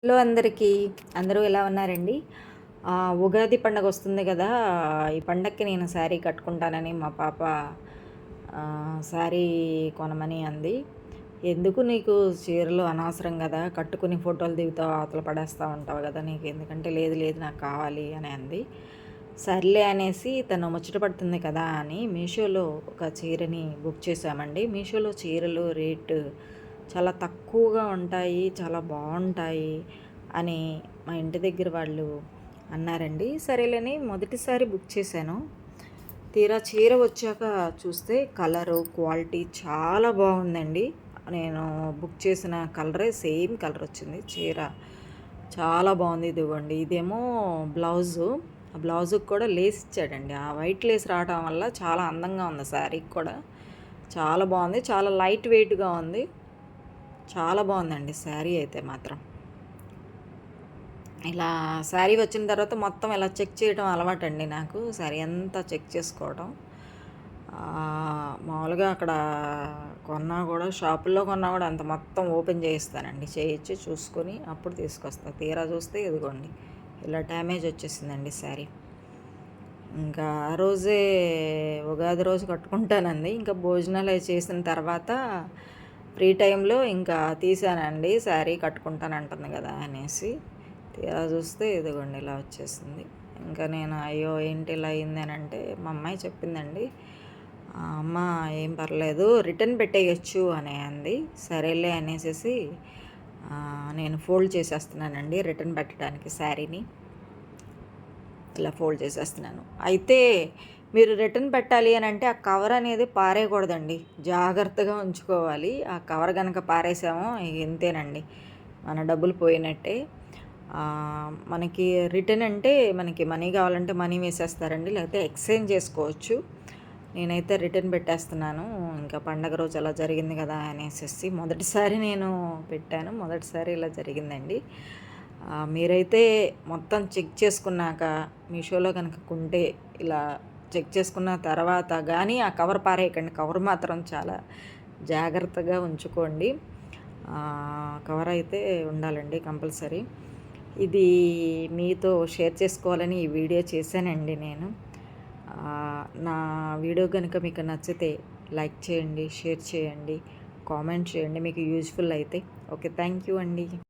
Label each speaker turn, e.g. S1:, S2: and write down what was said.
S1: Hello అందరికీ. అందరూ ఎలా ఉన్నారండి? ఉగాది పండగ వస్తుంది గదా! ఈ పండగకి నేను శారీ కట్టుకుంటానని మా పాప శారీ కొనమని అంది. "ఎందుకు నీకు చీరలు అనవసరం గదా! కట్టుకుని ఫోటోలు దిగుతావు, అవతల పడేస్తా ఉంటావు గదా! నీకెందుకంటే" "లేదు లేదు నాకు కావాలి" అని అంది. సర్లే అనేసి తను ముచ్చట పడుతుంది కదా అని మీషోలో ఒక చీరని బుక్ చేశామండి. మీషోలో చీరలు రేటు చాలా తక్కువగా ఉంటాయి, చాలా బావుంటాయి అని మా ఇంటి దగ్గర వాళ్ళు అన్నారండి. సరేలని మొదటిసారి బుక్ చేశాను. తీరా చీర వచ్చాక చూస్తే కలరు, క్వాలిటీ చాలా బాగుందండి. నేను బుక్ చేసిన కలరే సేమ్ కలర్ వచ్చింది. చీర చాలా బాగుంది. ఇదిగోండి, ఇదేమో బ్లౌజు. ఆ బ్లౌజుకి కూడా లేస్ ఇచ్చాడండి. ఆ వైట్ లేస్ రావడం వల్ల చాలా అందంగా ఉంది శారీకి కూడా. చాలా బాగుంది. చాలా లైట్ వెయిట్‌గా ఉంది. చాలా బాగుందండి శారీ అయితే మాత్రం. ఇలా శారీ వచ్చిన తర్వాత మొత్తం ఇలా చెక్ చేయడం అలవాటండి నాకు. శారీ అంతా చెక్ చేసుకోవడం. మామూలుగా అక్కడ కొన్నా కూడా, షాపుల్లో కొన్నా కూడా అంత మొత్తం ఓపెన్ చేయిస్తానండి. చేయించి చూసుకొని అప్పుడు తీసుకొస్తా. తీరా చూస్తే ఇదిగోండి ఇలా డ్యామేజ్ వచ్చేసిందండి శారీ. ఇంకా ఆ రోజే ఉగాది రోజు కట్టుకుంటానండి. ఇంకా భోజనాలు అవి చేసిన తర్వాత ఫ్రీ టైంలో ఇంకా తీసానండి. శారీ కట్టుకుంటానంటుంది కదా అనేసి. తీరా చూస్తే ఇదిగోండి ఇలా వచ్చేసింది. ఇంకా నేను అయ్యో ఏంటి ఇలా అయింది అని అంటే మా అమ్మాయి చెప్పిందండి. అమ్మ ఏం పర్లేదు రిటర్న్ పెట్టేయచ్చు అని అంది. సరేలే అనేసి నేను ఫోల్డ్ చేసేస్తున్నానండి రిటర్న్ పెట్టడానికి శారీని. ఇలా ఫోల్డ్ చేసేస్తున్నాను. అయితే మీరు రిటర్న్ పెట్టాలి అని అంటే ఆ కవర్ అనేది పారేయకూడదండి. జాగ్రత్తగా ఉంచుకోవాలి. ఆ కవర్ కనుక పారేసామో ఇంతేనండి, మన డబ్బులు పోయినట్టే. మనకి రిటర్న్ అంటే మనకి మనీ కావాలంటే మనీ వేసేస్తారండి, లేకపోతే ఎక్స్చేంజ్ చేసుకోవచ్చు. నేనైతే రిటర్న్ పెట్టేస్తున్నాను. ఇంకా పండగ రోజు అలా జరిగింది కదా అనేసి మొదటిసారి నేను పెట్టాను. మొదటిసారి ఇలా జరిగిందండి. మీరైతే మొత్తం చెక్ చేసుకున్నాక మీషోలో కనుక కొంటే ఇలా చెక్ చేసుకున్న తర్వాత కానీ ఆ కవర్ పారేయకండి. కవర్ మాత్రం చాలా జాగ్రత్తగా ఉంచుకోండి. కవర్ అయితే ఉండాలండి కంపల్సరీ. ఇది మీతో షేర్ చేసుకోవాలని ఈ వీడియో చేశానండి నేను. నా వీడియో కనుక మీకు నచ్చితే లైక్ చేయండి, షేర్ చేయండి, కామెంట్ చేయండి మీకు యూజ్ఫుల్ అయితే. ఓకే, థ్యాంక్ యూ అండి.